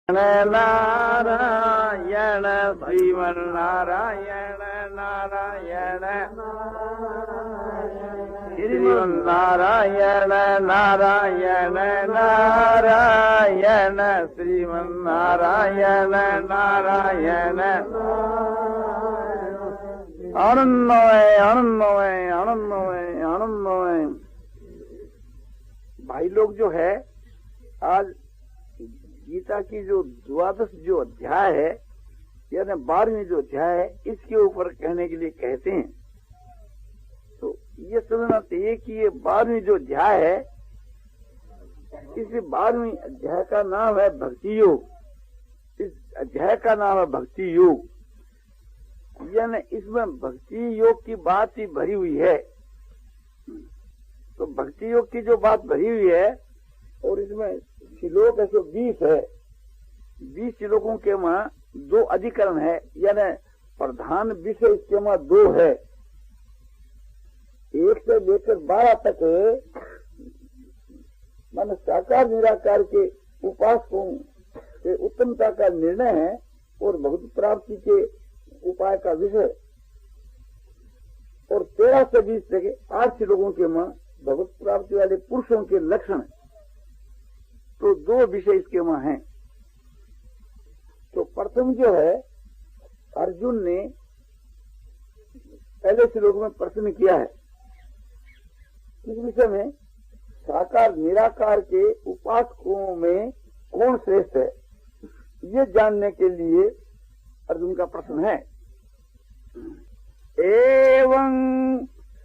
नारायण श्रीमन्नारायण नारायण श्रीमन्नारायण नारायण नारायण श्रीमन्नारायण नारायण आनंदमय आनंदमय आनंदमय आनंदमय। भाई लोग जो है आज गीता की जो द्वादश जो अध्याय है यानी 12वीं जो अध्याय है इसके ऊपर कहने के लिए कहते हैं। तो ये समझना चाहिए कि ये 12वीं जो अध्याय है इस 12वीं अध्याय का नाम है भक्ति योग। इस अध्याय का नाम है भक्ति योग यानी इसमें भक्ति योग की बात ही भरी हुई है। तो भक्ति योग की जो बात भरी हुई है और इसमें श्लोक 120 है। 20 श्लोकों के वहाँ 2 अधिकरण है यानी प्रधान विषय इसके वहाँ 2 है। 1 से लेकर 12 तक माने साकार निराकार के उपासकों के उत्तमता का निर्णय है और भगवत प्राप्ति के उपाय का विषय। और 13 से 20 तक 8 श्लोकों के वहाँ भगवत प्राप्ति वाले पुरुषों के लक्षण। तो 2 विषय इसके वहां हैं। तो प्रथम जो है अर्जुन ने पहले श्लोक में प्रश्न किया है इस विषय में साकार निराकार के उपासकों में कौन श्रेष्ठ है ये जानने के लिए अर्जुन का प्रश्न है। एवं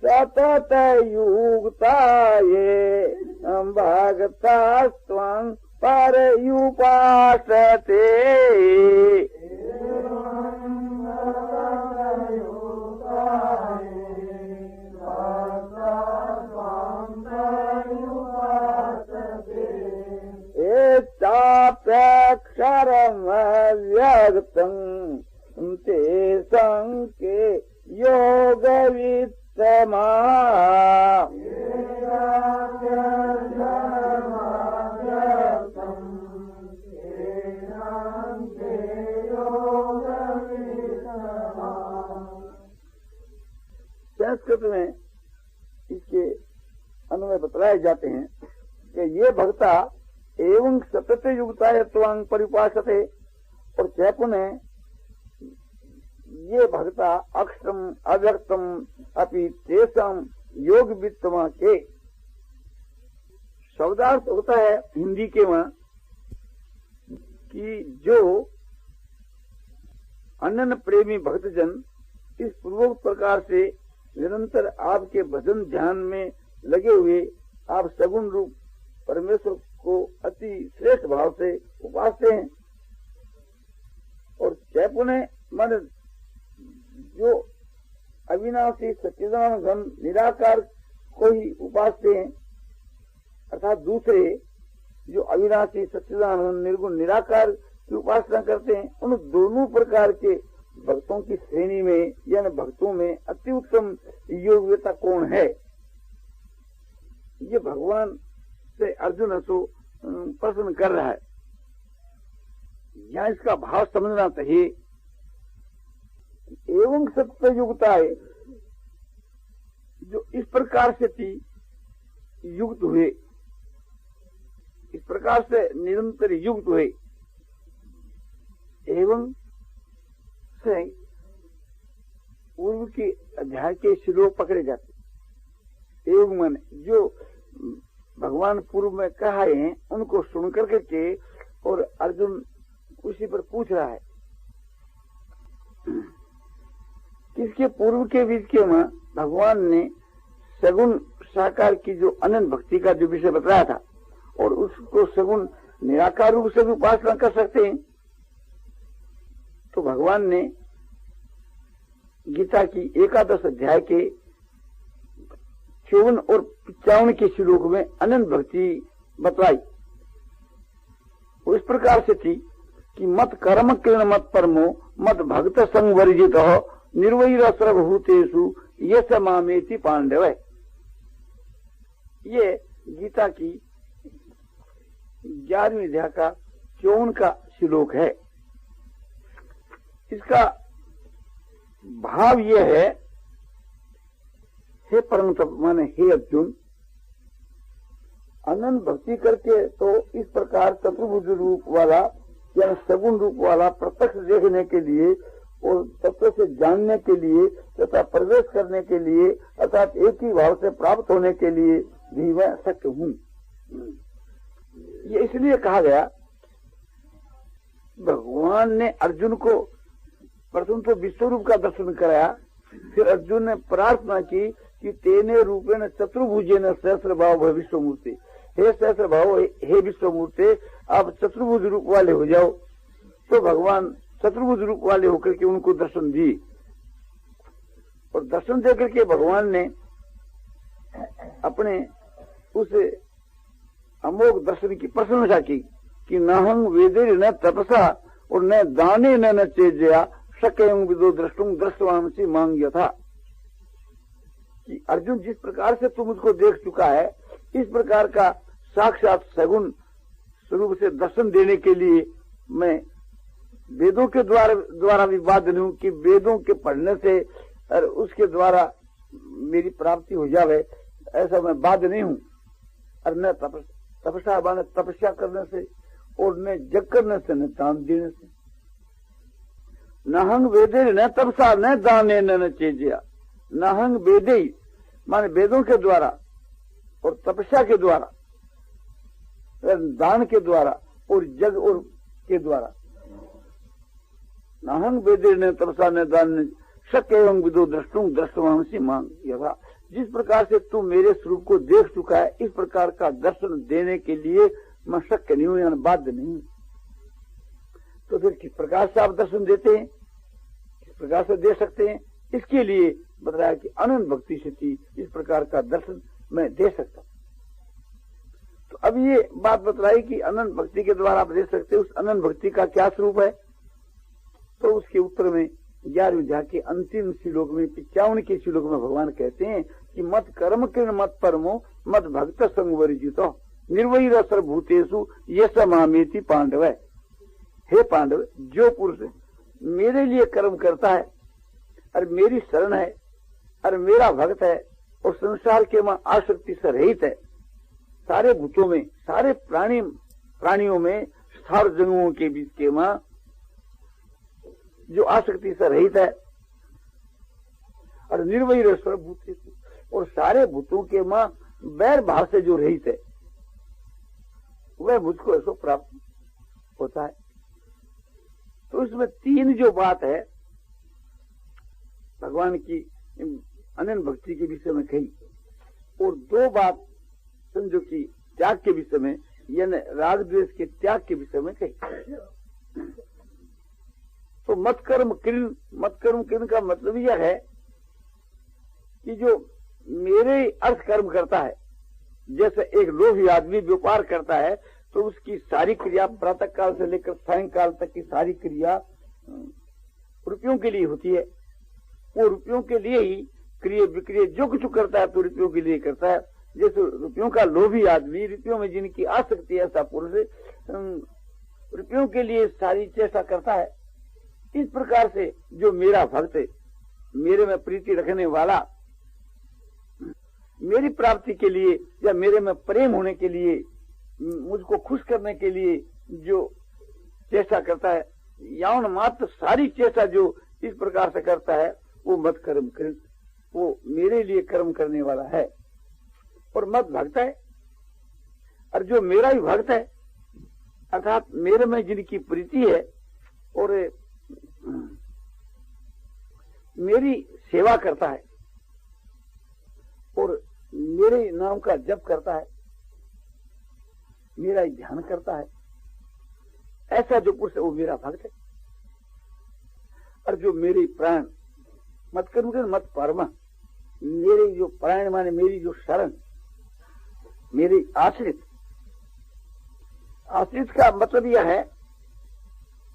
सतत युक्ताये भक्तास्त्वं पर्युपासते एताप्यक्षरमव्यक्तं तेषां के योगवित् संस्कृत में इसके अन्वय बतलाए जाते हैं कि ये भक्ता एवं सतत युक्ता त्वांग परिपासते और चैपुन है ये भक्ता अक्षरम अव्यक्तम अपि तेषां योग वित्तमा के शब्दार्थ होता है हिंदी के वहां कि जो अनन्य प्रेमी भक्तजन इस पूर्वोक्त प्रकार से निरंतर आपके भजन ध्यान में लगे हुए आप सगुण रूप परमेश्वर को अति श्रेष्ठ भाव से उपासते हैं। और चैपुने मन जो अविनाशी सच्चिदानंद घन निराकार को ही उपासते हैं अर्थात दूसरे जो अविनाशी सच्चिदानंद निर्गुण निराकार की उपासना करते हैं उन दोनों प्रकार के भक्तों की श्रेणी में यानी भक्तों में अति उत्तम योग्यता कौन है ये भगवान से अर्जुन तो प्रश्न कर रहा है। यहाँ इसका भाव समझना चाहिए। एवं सत्य युक्ताएं जो इस प्रकार से थी युक्त हुए इस प्रकार से निरंतर युक्त हुए एवं से पूर्व के अध्याय के श्लोक पकड़े जाते। एवं मन जो भगवान पूर्व में कहा है उनको सुन करके के और अर्जुन उसी पर पूछ रहा है। इसके पूर्व के बीच के वहां भगवान ने सगुण साकार की जो अनंत भक्ति का जो विषय बताया था और उसको सगुण निराकार रूप से भी उपासना कर सकते हैं। तो भगवान ने गीता की 11 अध्याय के 54 और 55 के श्लोक में अनंत भक्ति बतलाई। वो इस प्रकार से थी कि मत कर्म किरण मत परमो मत भक्त संवर्जित हो निर्वैर सर्वभूतेषु ये समामेति पांडव। ये गीता की 11वीं अध्याय का 54 का श्लोक है। इसका भाव यह है, हे परम तप माने हे अर्जुन, अनंत भक्ति करके तो इस प्रकार चतुर्भुज रूप वाला या सगुण रूप वाला प्रत्यक्ष देखने के लिए और तत्व से जानने के लिए तथा प्रवेश करने के लिए अर्थात एक ही भाव से प्राप्त होने के लिए भी मैं शक्य हूँ। ये इसलिए कहा गया, भगवान ने अर्जुन को प्रथम तो विश्वरूप का दर्शन कराया, फिर अर्जुन ने प्रार्थना की कि तेने रूपेण चतुर्भुजेन सहस्र भाव विश्व मूर्ति, हे सहस्र भाव हे विश्व मूर्ति, आप चतुर्भुज रूप वाले हो जाओ। तो भगवान चतुर्भुज रूप वाले होकर के उनको दर्शन दिए, और दर्शन देकर के भगवान ने अपने उस अमोघ दर्शन की प्रशंसा की कि नाहं वेदेर न तपसा और न दाने न चेजया शक्यं विदो द्रष्टुम दृष्टवांसी मांग यथा। कि अर्जुन जिस प्रकार से तू मुझको देख चुका है, इस प्रकार का साक्षात सगुण स्वरूप से दर्शन देने के लिए मैं वेदों के द्वारा भी बाध्य नहीं हूं कि वेदों के पढ़ने से और उसके द्वारा मेरी प्राप्ति हो जावे, ऐसा मैं बाध्य नहीं हूं। और न तपस्या माने तपस्या करने से, और न जग करने से, न दान देने से। नाहंग वेदे न तपसा न दाने न चेजिया। नाहंग वेदे माने वेदों के द्वारा और तपस्या के द्वारा, दान के द्वारा और जग और के द्वारा। नाहंग वेदे न तपसा न दान शक्य एवं विदो द्रष्टुम दृष्टवांसी मांग यथा। जिस प्रकार से तू मेरे स्वरूप को देख चुका है, इस प्रकार का दर्शन देने के लिए मैं शक्य नहीं हूं, यानी बाध्य नहीं हूं। तो फिर किस प्रकार से आप दर्शन देते हैं, किस प्रकार से दे सकते हैं, इसके लिए बताया कि अनंत भक्ति से इस प्रकार का दर्शन मैं दे सकता हूं। तो अब ये बात बतलाई कि अनंत भक्ति के द्वारा आप दे सकते हैं। उस अनंत भक्ति का क्या स्वरूप है, तो उसके उत्तर में 11वें अध्याय के अंतिम श्लोक में 55 के श्लोक में भगवान कहते हैं कि मत कर्म किरण मत परमो मत भक्त संवर्जितो निर्वैर सर्वभूतेषु ये मामेति पांडव। हे पांडव, जो पुरुष मेरे लिए कर्म करता है और मेरी शरण है और मेरा भक्त है और संसार के मां आसक्ति से रहित है, सारे भूतों में, सारे प्राणियों में, सार जंगुओं के बीच के मां जो आसक्ति से रहित है और निर्वैर सर्वभूतेषु, और सारे भूतों के मां बैर भाव से जो रहित है, वह मुझको ऐसा प्राप्त होता है। तो इसमें 3 जो बात है भगवान की अनंत भक्ति के विषय में कही, और 2 बात समझो कि त्याग के विषय में, यानी राग द्वेष के त्याग के विषय में कही। तो मत कर्म किरण का मतलब यह है कि जो मेरे अर्थ कर्म करता है, जैसे एक लोभी आदमी व्यापार करता है तो उसकी सारी क्रिया प्रातः काल से लेकर सायंकाल तक की सारी क्रिया रुपयों के लिए होती है। वो रुपयों के लिए ही क्रिया विक्रिया जो कुछ करता है तो रुपयों के लिए करता है। जैसे रुपयों का लोभी आदमी, रुपयों में जिनकी आसक्ति है, ऐसा पुरुष रुपयों के लिए सारी चेष्टा करता है। इस प्रकार से जो मेरा भक्त, मेरे में प्रीति रखने वाला, मेरी प्राप्ति के लिए या मेरे में प्रेम होने के लिए, मुझको खुश करने के लिए जो चेष्टा करता है, यावन मात्र सारी चेष्टा जो इस प्रकार से करता है, वो मत कर्म कृत, वो मेरे लिए कर्म करने वाला है और मत भक्त है। और जो मेरा ही भक्त है, अर्थात मेरे में जिनकी प्रीति है और मेरी सेवा करता है और मेरे नाम का जप करता है, मेरा ध्यान करता है, ऐसा जो पुरुष है वो मेरा भक्त है। और जो मेरे प्राण मत करूंगे मत परमा, मेरे जो प्राण माने मेरी जो शरण, मेरी आश्रित का मतलब यह है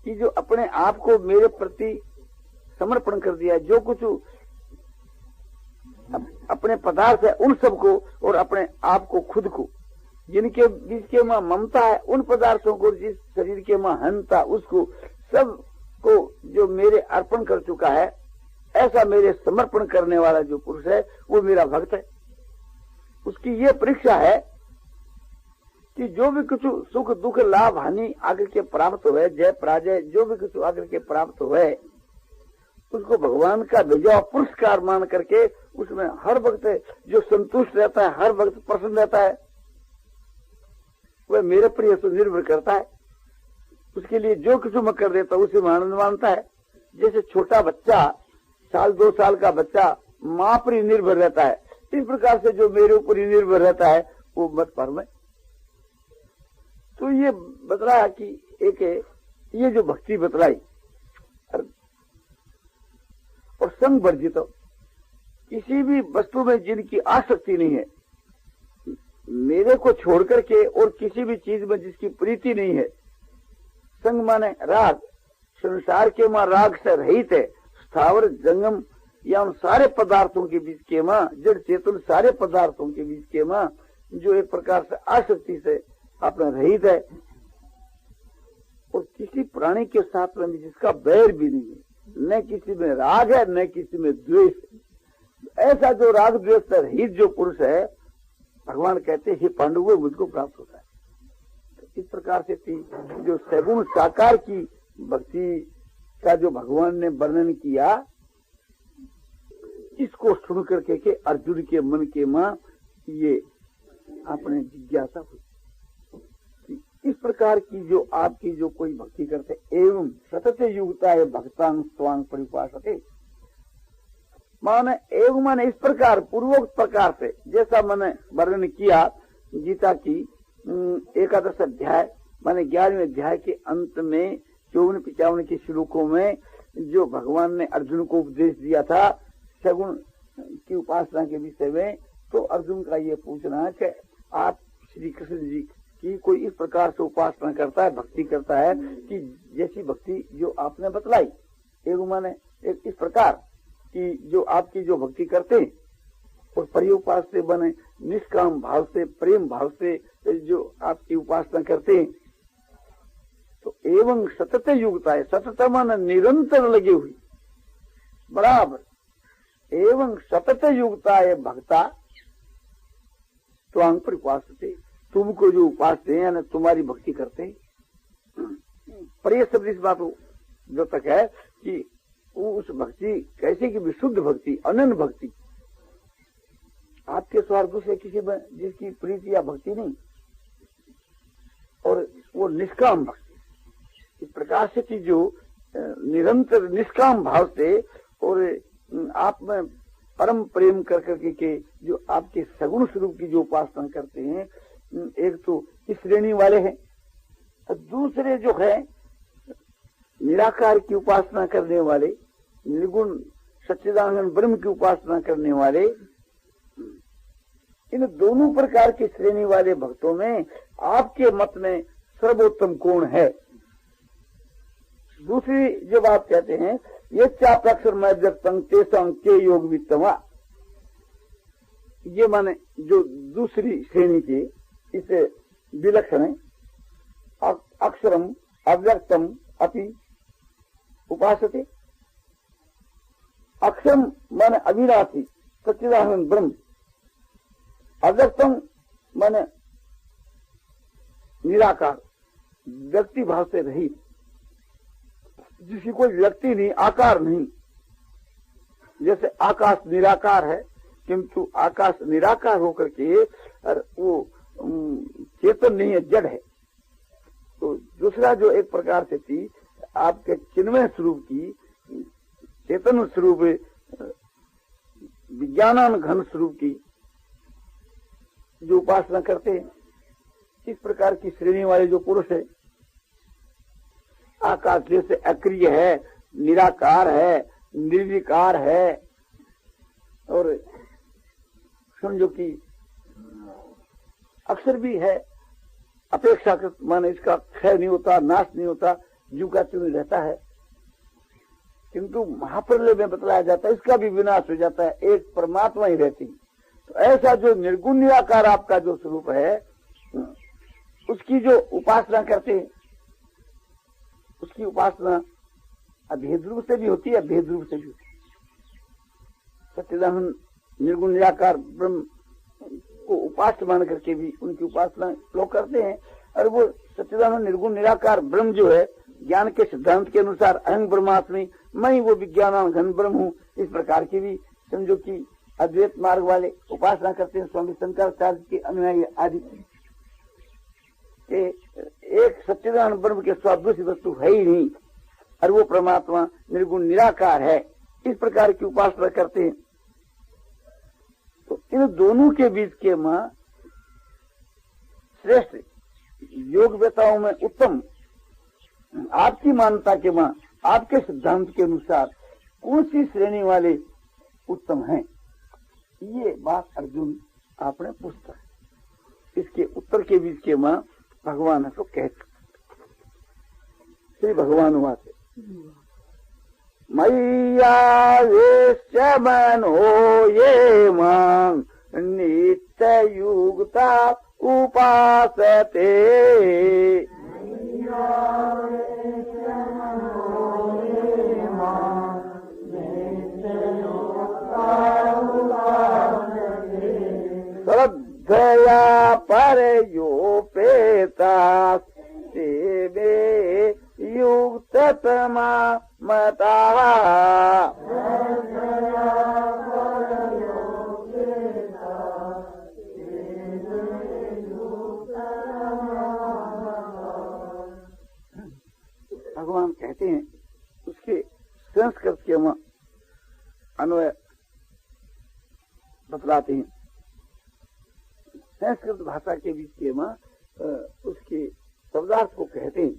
कि जो अपने आप को मेरे प्रति समर्पण कर दिया, जो कुछ अपने पदार्थ है उन सबको और अपने आप को खुद को जिनके बीच के मां ममता है, उन पदार्थों को, जिस शरीर के मां हंता, उसको सब को जो मेरे अर्पण कर चुका है, ऐसा मेरे समर्पण करने वाला जो पुरुष है वो मेरा भक्त है। उसकी ये परीक्षा है कि जो भी कुछ सुख दुख लाभ हानि आगे के प्राप्त हुए, जय पराजय जो भी कुछ आगे के प्राप्त हुए, उसको भगवान का भेजा पुरस्कार मान करके उसमें हर वक्त जो संतुष्ट रहता है, हर वक्त प्रसन्न रहता है, वह मेरे प्रिय से निर्भर करता है। उसके लिए जो कुछ मैं कर देता हूँ उसे में आनंद मानता है। जैसे छोटा बच्चा, 1-2 साल का बच्चा माँ पर ही निर्भर रहता है, इस प्रकार से जो मेरे ऊपर ही निर्भर रहता है वो मत पर में। तो ये बतलाया कि एक ये जो भक्ति बतलाई और संग वर्जित, किसी भी वस्तु में जिनकी आसक्ति नहीं है, मेरे को छोड़ करके और किसी भी चीज में जिसकी प्रीति नहीं है, संग माने राग, संसार के मां राग से रहित है, स्थावर जंगम या उन सारे पदार्थों के बीच के मां, जड़ चेतन सारे पदार्थों के बीच के मां जो एक प्रकार से आसक्ति से अपना रहित है, और किसी प्राणी के साथ में जिसका बैर भी नहीं है, न किसी में राग है न किसी में द्वेष है, ऐसा जो राग द्वेष से रहित जो पुरुष है, भगवान कहते हैं हे पांडवों मुझको प्राप्त होता है। तो इस प्रकार से जो सगुण साकार की भक्ति का जो भगवान ने वर्णन किया, इसको सुन करके के अर्जुन के मन के मां ये अपने जिज्ञासा हुई। इस प्रकार की जो आपकी जो कोई भक्ति करते, एवं सतत युगता है भक्तांग स्वांग परिपासते, माने एवं माने इस प्रकार पूर्वोक्त प्रकार से जैसा मैंने वर्णन किया गीता की 11 अध्याय माने 11वें अध्याय के अंत में 54-55 के श्लोकों में जो भगवान ने अर्जुन को उपदेश दिया था सगुण की उपासना के विषय में, तो अर्जुन का ये पूछना है कि आप श्री कृष्ण जी की कोई इस प्रकार से उपासना करता है, भक्ति करता है कि जैसी भक्ति जो आपने बतलाई, एवं माने एक इस प्रकार कि जो आपकी जो भक्ति करते हैं और परिउपास से बने निष्काम भाव से, प्रेम भाव से जो आपकी उपासना करते हैं, तो एवं सतत युगता है, सतत माने निरंतर लगे हुई बराबर, एवं सतत युगता है भक्ता त्वांग परिपासते, तुमको जो उपासते हैं तुम्हारी भक्ति करते हैं। पर यह शब्द इस बात जो तक है कि उस भक्ति कैसे की विशुद्ध भक्ति, अनन्य भक्ति, आपके स्वार्थ से किसी में जिसकी प्रीति या भक्ति नहीं, और वो निष्काम भक्ति, इस प्रकार से कि जो निरंतर निष्काम भाव से और आप में परम प्रेम कर करके के जो आपके सगुण स्वरूप की जो उपासना करते हैं, एक तो इस श्रेणी वाले हैं, और दूसरे जो है निराकार की उपासना करने वाले, निर्गुण सच्चिदानंद ब्रह्म की उपासना करने वाले, इन दोनों प्रकार की श्रेणी वाले भक्तों में आपके मत में सर्वोत्तम कौन है? दूसरी जो बात कहते हैं ये चाप्राक्षर मैद्यक्तंग तेसंग के योग वित्तवा, ये माने जो दूसरी श्रेणी के इसे विलक्षण अक्षरम अव्यक्तम अपि उपासते, अक्षरम माने अविनाशी सच्चिदानंद ब्रह्म, अव्यक्तम माने निराकार व्यक्ति भाव से रहित, जिसकी कोई व्यक्ति नहीं, आकार नहीं। जैसे आकाश निराकार है किंतु आकाश निराकार होकर के वो चेतन नहीं है, जड़ है। तो दूसरा जो एक प्रकार से थी आपके चिन्मय स्वरूप की, चेतन स्वरूप, विज्ञान घन स्वरूप की जो उपासना करते हैं, इस प्रकार की श्रेणी वाले जो पुरुष है, आकाश जैसे अक्रिय है, निराकार है, निर्विकार है, और समझो कि अक्षर भी है, अपेक्षाकृत माने इसका क्षय नहीं होता, नाश नहीं होता, जीव का त्यों रहता है, किंतु महाप्रलय में बतलाया जाता है इसका भी विनाश हो जाता है, एक परमात्मा ही रहती। तो ऐसा जो निर्गुण निराकार आपका जो स्वरूप है, उसकी जो उपासना करते हैं, उसकी उपासना अभेद रूप से भी होती है, अभेद रूप से भी होती है। सच्चिदानंद निर्गुण निराकार ब्रह्म को उपास्य मान करके भी उनकी उपासना लोग करते हैं। और वो सच्चिदानंद निर्गुण निराकार ब्रह्म जो है, ज्ञान के सिद्धांत के अनुसार अहं ब्रह्मास्मि, मैं ही वो विज्ञान घन ब्रह्म हूँ, इस प्रकार की भी समझो कि अद्वैत मार्ग वाले उपासना करते हैं। स्वामी शंकराचार्य के अनुयायी आदि एक सच्चिदानंद ब्रह्म के स्वादृश वस्तु है ही नहीं, और वो परमात्मा निर्गुण निराकार है, इस प्रकार की उपासना करते हैं। तो इन दोनों के बीच के मां श्रेष्ठ योग वेताओं में उत्तम, आपकी मान्यता के मां, आपके सिद्धांत के अनुसार कौन सी श्रेणी वाले उत्तम हैं, ये बात अर्जुन आपने पूछता है। इसके उत्तर के बीच के मां भगवान को कहते, श्री भगवान हुआ से मैया वेश्य मनो ये मां नित्य युक्ता उपासते। श्रद्धया परयोपेता सेवे युक्ततमा मता। भगवान कहते हैं, उसके संस्कृत के अन्वय बतलाते हैं। संस्कृत भाषा के बीच के उसके शब्दार्थ को कहते हैं।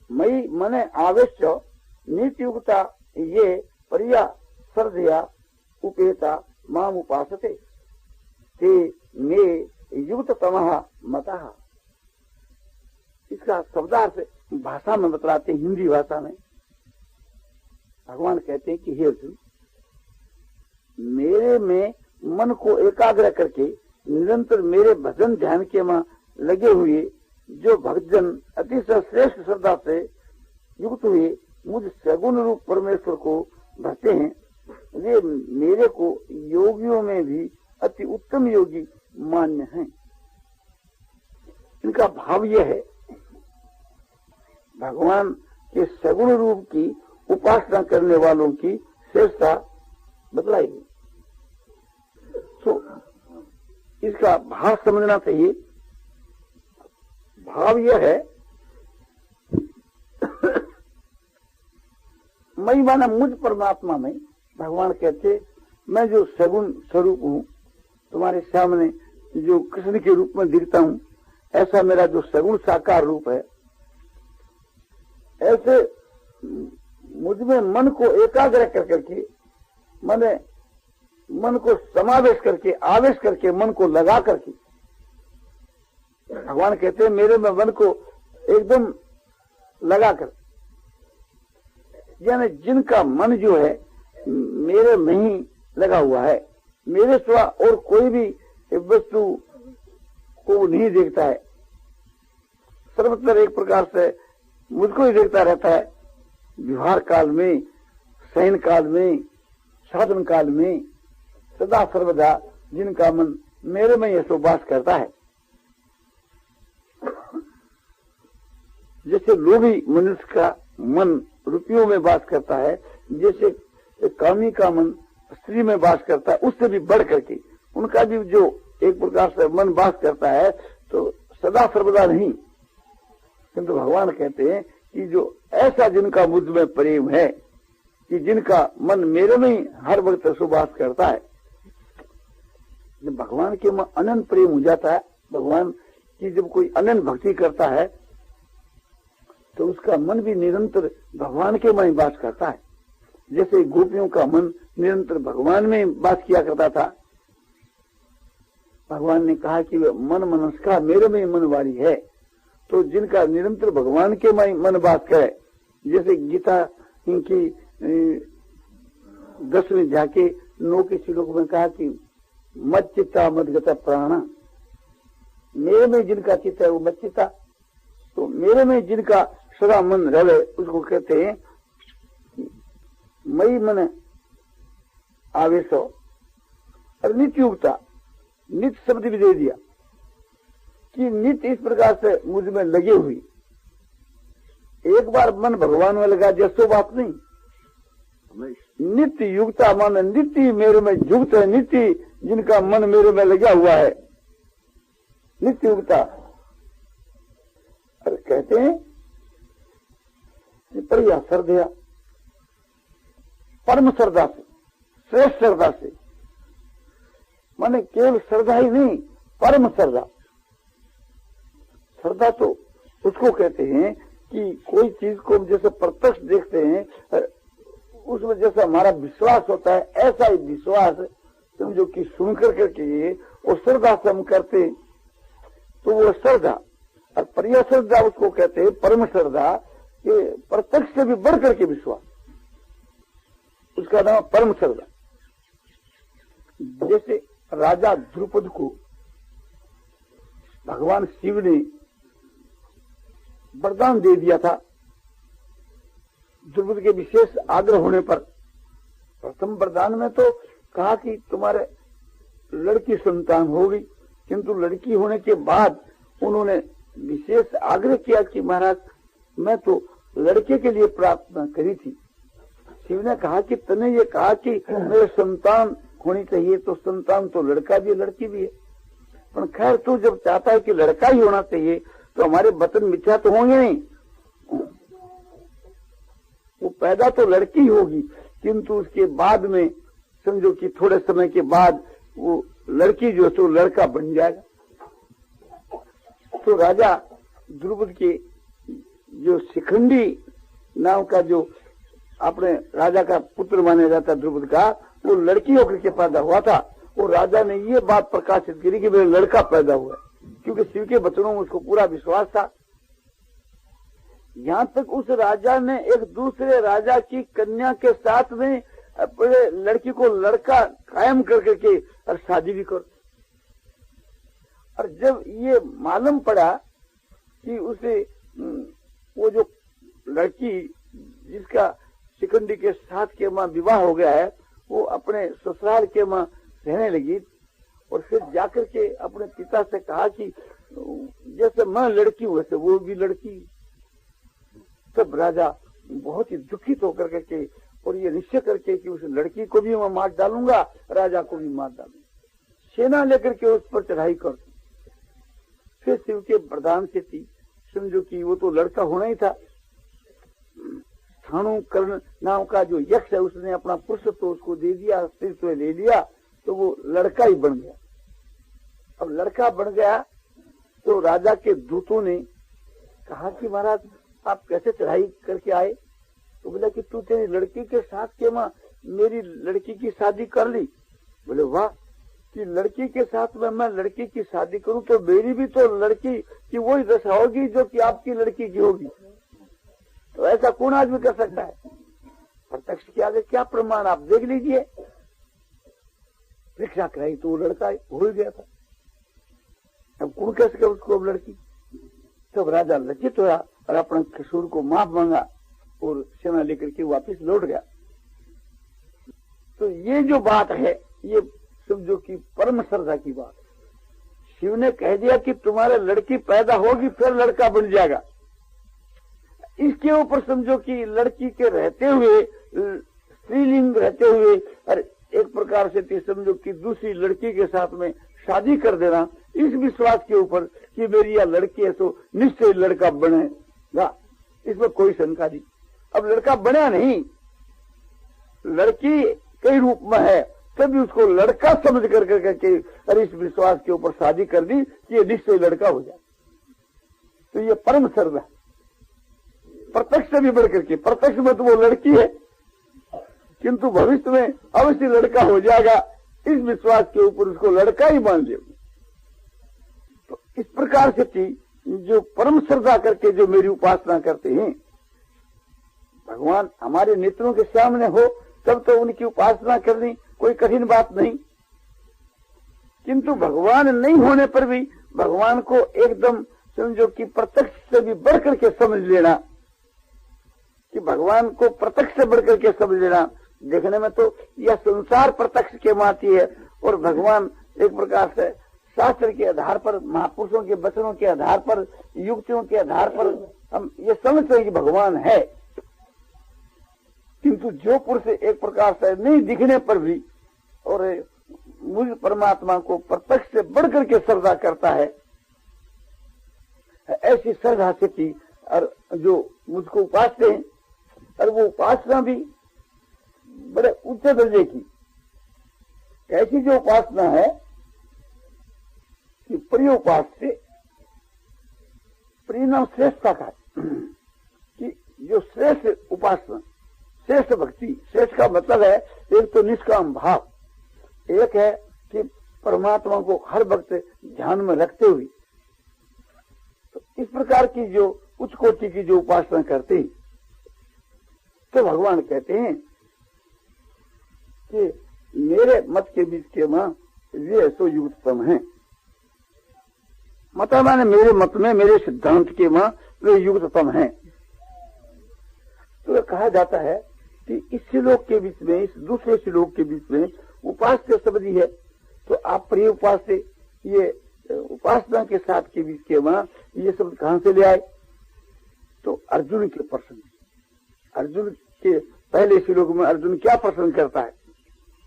मई मने आवेश्य नीतियुक्ता ये परिया श्रद्धया उपेता माम उपासते ते मे युक्ततमः मतः। इसका शब्दार्थ भाषा में बतलाते हैं, हिंदी भाषा में। भगवान कहते हैं कि हे अर्जुन, मेरे में मन को एकाग्र करके निरंतर मेरे भजन ध्यान के में लगे हुए जो भक्तजन अतिशय श्रेष्ठ श्रद्धा से युक्त हुए मुझ सगुण रूप परमेश्वर को भजते हैं, वे मेरे को योगियों में भी अति उत्तम योगी मान्य हैं। इनका भाव यह है, भगवान के सगुण रूप की उपासना करने वालों की श्रेष्ठता बतलाई। तो इसका भाव समझना चाहिए। भाव यह है, मैं माना मुझ परमात्मा में, भगवान कहते मैं जो सगुण स्वरूप हूं, तुम्हारे सामने जो कृष्ण के रूप में दिखता हूं, ऐसा मेरा जो सगुण साकार रूप है, ऐसे मुझ में मन को एकाग्र कर करके, मैंने मन को समावेश करके, आवेश करके, मन को लगा करके, भगवान कहते हैं मेरे में मन को एकदम लगा कर, यानी जिनका मन जो है मेरे में ही लगा हुआ है, मेरे सिवा और कोई भी वस्तु को नहीं देखता है, सर्वत्र एक प्रकार से मुझको ही देखता रहता है। व्यवहार काल में, शयन काल में, साधन काल में, सदा सर्वदा जिनका मन मेरे में यह वास करता है। जैसे लोभी मनुष्य का मन रुपयों में वास करता है, जैसे कामी का मन स्त्री में वास करता है, उससे भी बढ़ करके उनका भी जो एक प्रकार से मन वास करता है, तो सदा सर्वदा नहीं, किंतु भगवान कहते हैं कि जो ऐसा जिनका मुझ में प्रेम है, कि जिनका मन मेरे में ही हर वक्त सुवास करता है, जब भगवान के में अनंत प्रेम हो जाता है, भगवान की जब कोई अनंत भक्ति करता है, तो उसका मन भी निरंतर भगवान के में वास करता है। जैसे गोपियों का मन निरंतर भगवान में वास किया करता था। भगवान ने कहा कि मन मनस्का मेरे में मन वाली है, तो जिनका निरंतर भगवान के में मन वास करे, जैसे गीता की 10वें अध्याय के 9 के श्लोक में कहा कि मत चित्ता मत गता प्राणा, मेरे में जिनका चित्त है वो मत चित्ता, तो मेरे में जिनका सदा मन रहे उसको कहते हैं मई मन आवेशो। और नित्य युक्ता, नित्य शब्द भी दे दिया कि नित्य इस प्रकार से मुझ में लगे हुई। एक बार मन भगवान में लगा जैसो बात नहीं, नित्य युक्ता मन नित्य मेरे में युक्त है, नित्य जिनका मन मेरे में लगा हुआ है, नित्य युक्ता। और कहते हैं प्रिया श्रद्धा, परम श्रद्धा से, श्रेष्ठ श्रद्धा से, माने केवल श्रद्धा ही नहीं, परम श्रद्धा। श्रद्धा तो उसको कहते हैं कि कोई चीज को जैसे प्रत्यक्ष देखते हैं उसमें जैसा हमारा विश्वास होता है, ऐसा ही विश्वास समझो कि सुनकर करके वो श्रद्धा से हम करते तो वो श्रद्धा। और प्रिय श्रद्धा उसको कहते हैं परम श्रद्धा, कि प्रत्यक्ष से भी बढ़ करके विश्वास, उसका नाम परम श्रद्धा। जैसे राजा द्रुपद को भगवान शिव ने वरदान दे दिया था, द्रुपद के विशेष आग्रह होने पर। प्रथम वरदान में तो कहा कि तुम्हारे लड़की संतान होगी, किंतु लड़की होने के बाद उन्होंने विशेष आग्रह किया कि महाराज मैं तो लड़के के लिए प्रार्थना करी थी। शिव ने कहा कि तने ये कहा कि मेरे संतान होनी चाहिए, तो संतान तो लड़का भी लड़की भी है, पर खैर तू जब चाहता है कि लड़का ही होना चाहिए तो हमारे वतन मिथ्या तो होंगे नहीं, वो पैदा तो लड़की होगी, किंतु उसके बाद में समझो कि थोड़े समय के बाद वो लड़की जो तो लड़का बन जाएगा। तो राजा द्रुपद के जो शिखंडी नाम का जो अपने राजा का पुत्र माना जाता द्रुपद का, वो लड़की होकर के पैदा हुआ था। वो राजा ने ये बात प्रकाशित करी कि मेरा लड़का पैदा हुआ, क्योंकि शिव के वचनों में उसको पूरा विश्वास था। यहाँ तक उस राजा ने एक दूसरे राजा की कन्या के साथ में अपने लड़की को लड़का कायम कर करके और शादी भी कर। और जब ये मालूम पड़ा कि उसे वो जो लड़की जिसका शिखंडी के साथ के मां विवाह हो गया है, वो अपने ससुराल के मां रहने लगी, और फिर जाकर के अपने पिता से कहा कि जैसे मैं लड़की हूं वैसे वो भी लड़की। तब राजा बहुत ही दुखित होकर के और ये निश्चय करके कि उस लड़की को भी मैं मार डालूंगा, राजा को भी मार डालूंगा, सेना लेकर के उस पर चढ़ाई कर। फिर शिव के वरदान से थी, समझो कि वो तो लड़का होना ही था। स्थाणु कर्ण नाम का जो यक्ष है उसने अपना पुरुष तो उसको दे दिया, स्त्रीत्व ले लिया, तो वो लड़का ही बन गया। अब लड़का बन गया तो राजा के दूतों ने कहा कि महाराज आप कैसे चढ़ाई करके आए? तो बोला कि तू तेरी लड़की के साथ के मां मेरी लड़की की शादी कर ली। बोले वाह, कि लड़की के साथ में मैं लड़की की शादी करूं तो मेरी भी तो लड़की की वही दशा होगी जो कि आपकी लड़की की होगी। तो ऐसा कौन आदमी कर सकता है? प्रत्यक्ष के आगे क्या प्रमाण, आप देख लीजिए। परीक्षा कराई तो वो लड़का हो गया था। अब कौन कह सके उसको अब लड़की? तब राजा लज्जित हुआ और अपने किशोर को माफ मांगा और सेना लेकर के वापस लौट गया। तो ये जो बात है ये समझो कि परम श्रद्धा की बात। शिव ने कह दिया कि तुम्हारे लड़की पैदा होगी फिर लड़का बन जाएगा। इसके ऊपर समझो कि लड़की के रहते हुए, स्त्रीलिंग रहते हुए, और एक प्रकार से समझो कि दूसरी लड़की के साथ में शादी कर देना, इस विश्वास के ऊपर कि मेरी यह लड़की है तो निश्चय लड़का बनेगा, इसमें कोई शंका नहीं। अब लड़का बना नहीं, लड़की कई रूप में है, तभी उसको लड़का समझ कर करके और इस विश्वास के ऊपर शादी कर दी कि ये निश्चय लड़का हो जाए। तो ये परम श्रद्धा, प्रत्यक्ष से भी बढ़ करके। प्रत्यक्ष में तो वो लड़की है, किंतु भविष्य में अवश्य लड़का हो जाएगा, इस विश्वास के ऊपर उसको लड़का ही मान लिया। तो इस प्रकार से थी जो परम श्रद्धा करके जो मेरी उपासना करते हैं, भगवान हमारे नेत्रों के सामने हो तब तो उनकी उपासना करनी कोई कठिन बात नहीं। किंतु भगवान नहीं होने पर भी भगवान को एकदम समझो कि प्रत्यक्ष से भी बढ़ करके समझ लेना, कि भगवान को प्रत्यक्ष से बढ़ करके समझ लेना। देखने में तो यह संसार प्रत्यक्ष के माती है और भगवान एक प्रकार से शास्त्र के आधार पर, महापुरुषों के वचनों के आधार पर, युक्तियों के आधार पर हम ये समझते हैं कि भगवान है। किंतु जो पुरुष एक प्रकार से नहीं दिखने पर भी और मुझ परमात्मा को प्रत्यक्ष से बढ़ करके श्रद्धा करता है, ऐसी श्रद्धा से की और जो मुझको उपासते हैं, और वो उपासना भी बड़े ऊंचे दर्जे की। ऐसी जो उपासना है कि प्रिय उपास से परिणाम श्रेष्ठता का, कि जो श्रेष्ठ उपासना, श्रेष्ठ भक्ति, श्रेष्ठ का मतलब है एक तो निष्काम भाव, एक है कि परमात्मा को हर वक्त ध्यान में रखते हुए, तो इस प्रकार की जो उच्च कोटि की जो उपासना करते हैं, तो भगवान कहते हैं कि मेरे मत के बीच के मां वे सो युक्ततम है। मतलब माने मेरे मत में, मेरे सिद्धांत के मां वे युक्ततम हैं। तो कहा जाता है कि इस श्लोक के बीच में, इस दूसरे श्लोक के बीच में उपास्य शब्द ही है, तो आप प्रिय उपास्य, ये उपासना के साथ के बीच के मां ये शब्द कहां से ले आए? तो अर्जुन के प्रश्न, अर्जुन के पहले श्लोक में अर्जुन क्या प्रश्न करता है?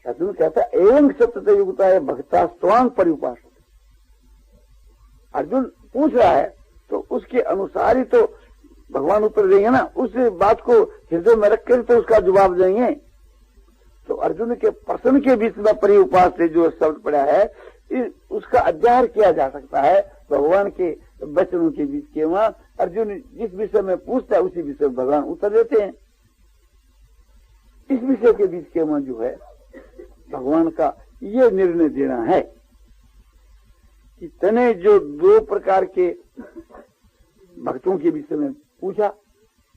अर्जुन कहता है एवं सत्य युक्ता है भक्ता स्वांग परिउपास। अर्जुन पूछ रहा है तो उसके अनुसार ही तो भगवान उत्तर देंगे ना, उस बात को हृदय में रखकर तो उसका जवाब देंगे। तो अर्जुन के प्रश्न के बीच में परिउपास से जो शब्द पड़ा है, उसका अध्ययन किया जा सकता है भगवान के वचनों के बीच के वहां। अर्जुन जिस विषय में पूछता है उसी विषय में भगवान उत्तर देते हैं। इस विषय के बीच के वहां जो है भगवान का ये निर्णय देना है कि तने जो दो प्रकार के भक्तों के विषय में पूछा,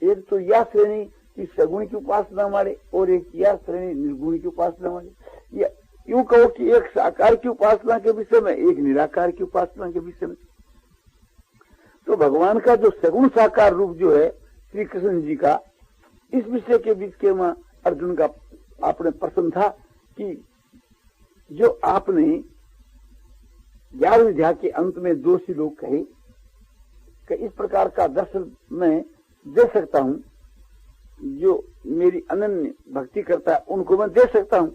एक तो यह श्रेणी की सगुण की उपासना वाले और एक यह श्रेणी निर्गुण की उपासना वाले, या यूं कहो कि एक साकार की उपासना के विषय में, एक निराकार की उपासना के विषय में। तो भगवान का जो सगुण साकार रूप जो है श्री कृष्ण जी का, इस विषय के बीच के वहां अर्जुन का आपने प्रश्न था कि जो आपने 11वें अध्याय के अंत में 2 श्लोक कहे कि इस प्रकार का दर्शन मैं दे सकता हूं, जो मेरी अनन्य भक्ति करता है उनको मैं दे सकता हूं।